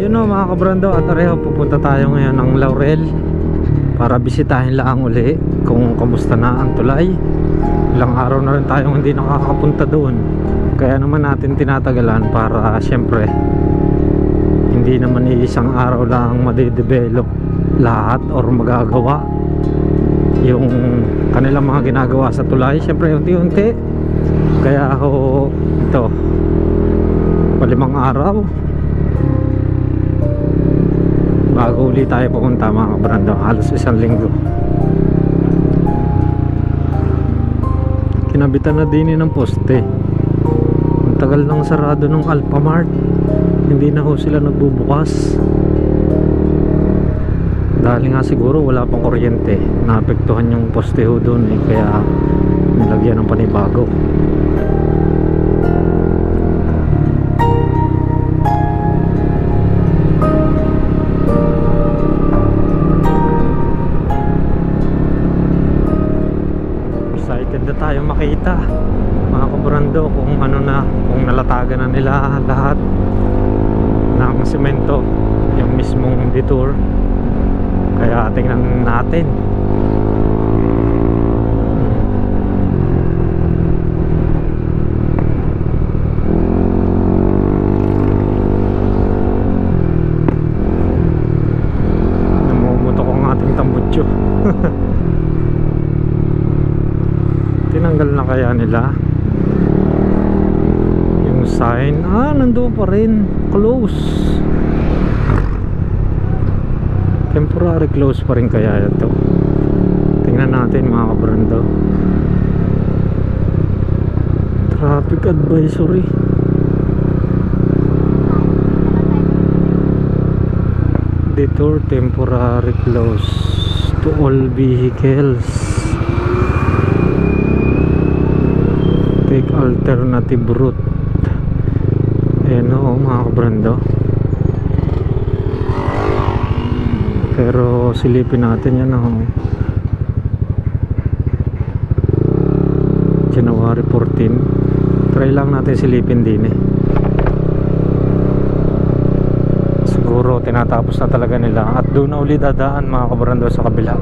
yun o mga kabrando, at areho pupunta tayo ngayon ng Laurel para bisitahin lang uli kung kamusta na ang tulay. Ilang araw na rin tayong hindi nakakapunta doon, kaya naman natin tinatagalan para syempre hindi naman isang araw lang madedevelop lahat or magagawa yung kanilang mga ginagawa sa tulay. Syempre unti-unti, kaya ako ito palimang araw bago ulit tayo pupunta mga kabrando, halos isang linggo. Kinabitan na din ng poste. Ang tagal nang sarado ng Alphamart, hindi na ho sila nagbubukas dahil nga siguro wala pang kuryente. Naapektuhan yung poste ho doon kaya nilagyan ng panibago. Tayo makita mga kabrando kung ano na, kung nalatagan na nila lahat ng semento yung mismong detour, kaya tingnan natin. Namumutok ang ating tambutso. Tinanggal na kaya nila yung sign? Nandoon pa rin, close, temporary close pa rin kaya ito. Tingnan natin mga kabrando. Traffic advisory. Detour temporary close to all vehicles. Take alternative route. Ayan o mga kabrando. Pero silipin natin yan o. January 14. Try lang natin silipin din siguro tinatapos na talaga nila, at doon na uli dadaan mga kabrando sa kabila,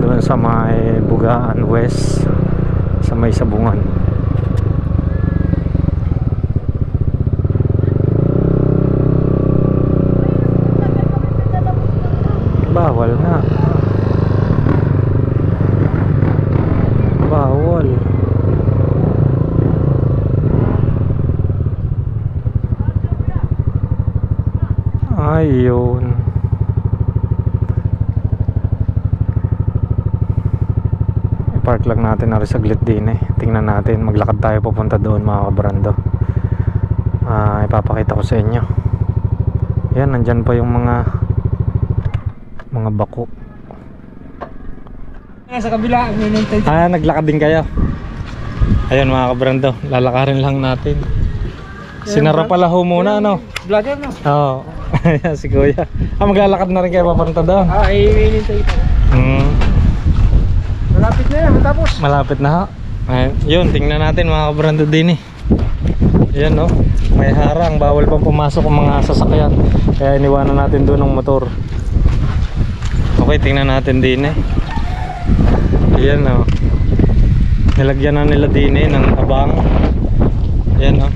doon sa may Bugaan West, sa may Sabungan. Bawal na, bawal. Ayun. I-park lang natin na rin saglit din Tingnan natin, maglakad tayo papunta doon mga kabrando. Ipapakita ko sa inyo. Yan, nandyan pa yung mga bako. Sa kabila, naglakad din kayo. Ayun mga kabrando, lalakarin lang natin. Sinara pala ho muna, ano? Vlogger, no? Oo. Ayan si kuya. Maglalakad na rin kayo papunta doon. Inintay ito. Malapit na yan, matapos. Malapit na ha. Yun, tingnan natin mga kabrando din Ayan no, may harang, bawal pang pumasok ang mga sasakyan, kaya iniwanan natin doon ng motor. Okay, tingnan natin din Ayan no, nilagyan na nila din ng abang. Ayan no,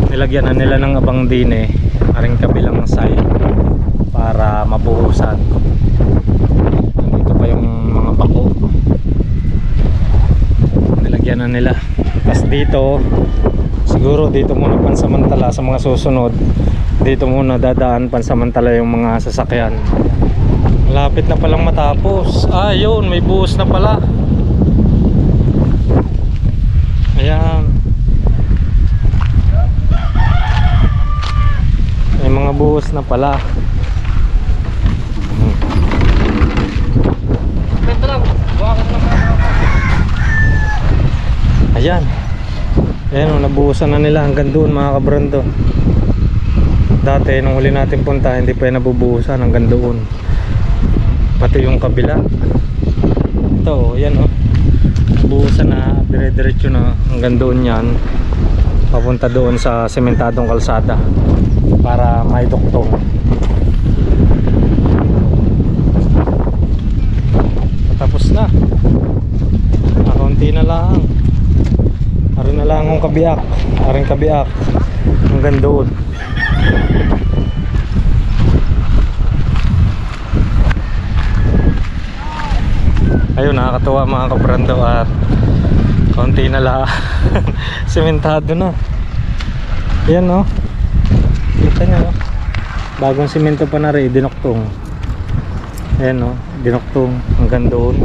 nilagyan na nila ng abang din aring kabilang side para mabuhusan. Nandito pa yung mga bako, nilagyan na nila. Tapos dito siguro dito muna pansamantala, sa mga susunod dito muna dadaan pansamantala yung mga sasakyan. Malapit na palang matapos. Yun, may buhos na pala. Ayan, may mga buhos na pala. Ayan. Ayan, nabuhusan na nila hanggang doon mga kabrando. Dati nung huli natin punta, hindi pa yung nabubuhusan hanggang doon, pati yung kabila. Ito, ayan nabuhusan na, dire-diretso na hanggang doon yan. papunta doon sa sementadong kalsada para may duktong. Tapos na, kaunti na lang. Arin na lang ang kabiak, aring kabiak hanggang doon. Ayun, nakakatuwa mga kabrando at konti na lang. Sementado na. Yan no. Kita nyo no. Bagong semento pa na rin, dinuktong. Ayan no, dinuktong hanggang doon.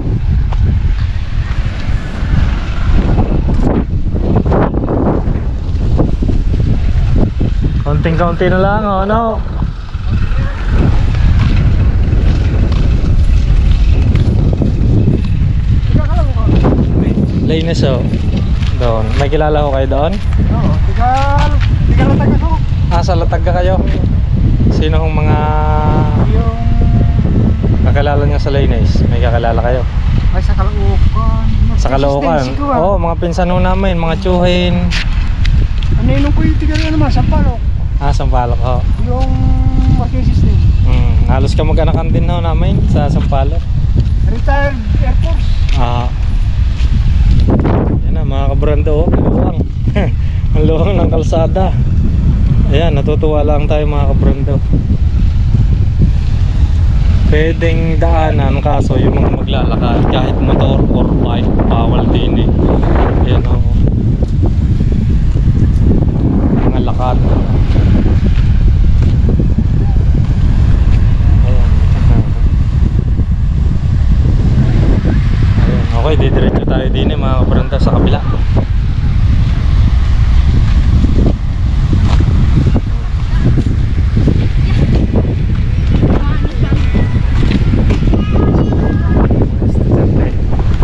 Konting-konti na lang oh, no. Lainis oh. Doon. May kilala ko kayo doon? Oo, tiga latag ako. Ah, sa Latag ka kayo? Sino hong mga Yung kakilala niyo sa Lainis? May kakilala kayo? ay sa Caloocan. Sa Caloocan? Oo, mga pinsan ho namin, mga tsuhin. Ano yun ko yung tiga naman, Sampalok. Ah, Sampalok ho. Yung Marquesis din. Halos ka mag-anakan din ho namin sa Sampalok. Retired Air Force. Ah. Yan na mga kabrando oh, luwang. Ang luwang ng kalsada. Ayan, natutuwa lang tayo mga kabrando. Pwedeng daanan kaso yung mga maglalakad kahit motor or bike bawal din eh. Ayan oh. Mga lakad. Okay, didiretso tayo din mga kabranda sa kabila.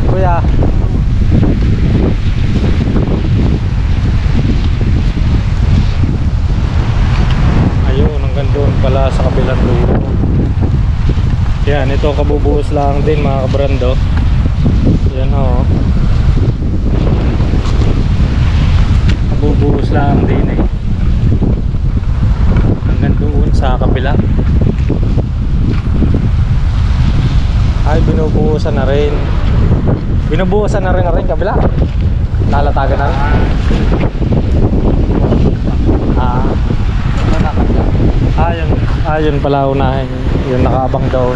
Kuya. Ayun, hanggang doon pala sa kabilang dulo. Yan, ito kabubuhos lang din mga kabrando. Yan o. Nabubuhos lang din eh. Hanggang doon sa kabila. Ay, binubuhusan na rin. Binubuhusan na rin kabila. Lalatagan na rin. Yun pala unahin. Yung nakaabang daw.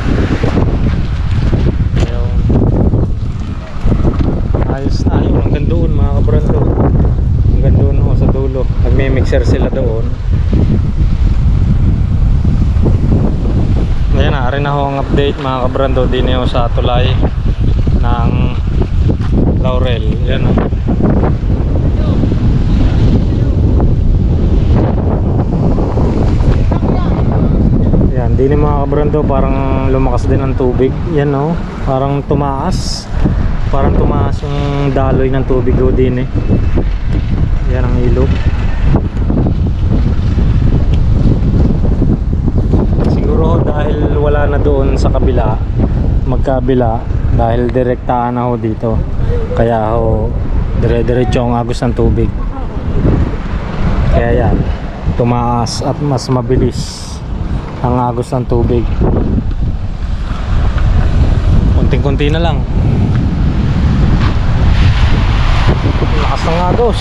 Ayos na yun, hanggang doon mga kabrando. Hanggang doon ho, sa dulo. Nagme-mixer sila doon. Ayan na, rin na ho ang update mga kabrando. Din ho sa tulay ng Laurel. Ayan na. Ayan, din mga kabrando. Parang lumakas din ang tubig. Yan no, parang tumaas. Parang tumaas yung daloy ng tubig o din eh. Yan ang ilog. Siguro dahil wala na doon sa kabila, magkabila, dahil direktahan na ho dito. Kaya ho, dire-diretso ang agos ng tubig. Kaya yan, tumaas at mas mabilis ang agos ng tubig. Kunting-kunti na lang. Lakas ng agos.